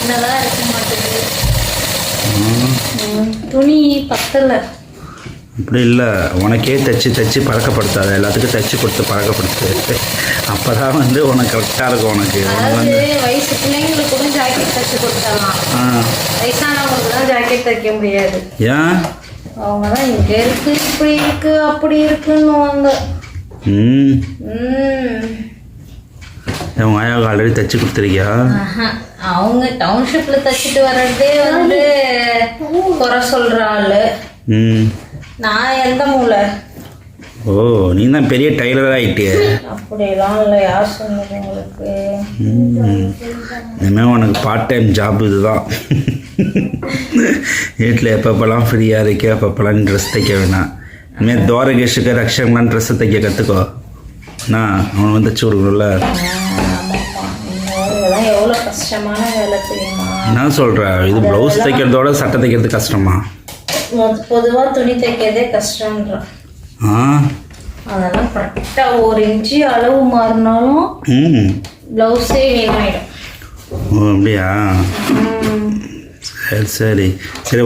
சின்னதாக இருக்க மாட்டேங்குது. துணி பத்தலை. அப்படி இல்லை, உனக்கே தைச்சி பழக்கப்படுத்தாது, எல்லாத்துக்கும் தைச்சி கொடுத்து பழக்கப்படுத்து. அப்போ தான் வந்து உனக்கு கரெக்டாக இருக்கும். உனக்கு வந்து வயசு பிள்ளைங்களுக்கு கூட ஜாக்கெட் தைச்சி கொடுத்தாலாம், வயசானவங்களுக்கு தான் ஜாக்கெட் தைக்க முடியாது. ஏன்? அவங்க தான் இங்கே இருக்கு, இப்படி இருக்கு, அப்படி இருக்குன்னு. உங்க ஆயாவுக்கு ஆல்ரெடி தைச்சி கொடுத்துருக்கியா? அவங்க டவுன்ஷிப்ல தைச்சிட்டு வர்றதே வந்து குறை சொல்ற ஆளு. நான் எந்த மூளை? ஓ, நீ தான் பெரிய டைலர் ஆகிட்டிய. அப்படியெல்லாம் இல்லை, யார் சொன்னது உங்களுக்கு? இனிமேல் உனக்கு பார்ட் டைம் ஜாப் இதுதான். வீட்டில் எப்பப்பெல்லாம் ஃப்ரீயாக இருக்க அப்பப்பெல்லாம் ட்ரெஸ் தைக்க வேணாம். இனிமேல் துவாரகேஷுக்கு ரக்ஷன்லாம் ட்ரெஸ்ஸை தைக்க கற்றுக்கோ. அவன் வந்து தைச்சி கொடுக்கணும்ல. எவ்வளோ கஷ்டமான வேலை தெரியுமா? என்ன சொல்கிற? இது ப்ளவுஸ் தைக்கிறதோட சட்டை தைக்கிறது கஷ்டமா? பொதுவாக துணி தைக்கிறதே கஷ்டம்ன்றான். அதெல்லாம் கரெக்டாக 1 இன்ச்சு அளவு மாறினாலும் ப்ளவுஸே வீணாயிடும். ஓ அப்படியா? சரி சரி சரி.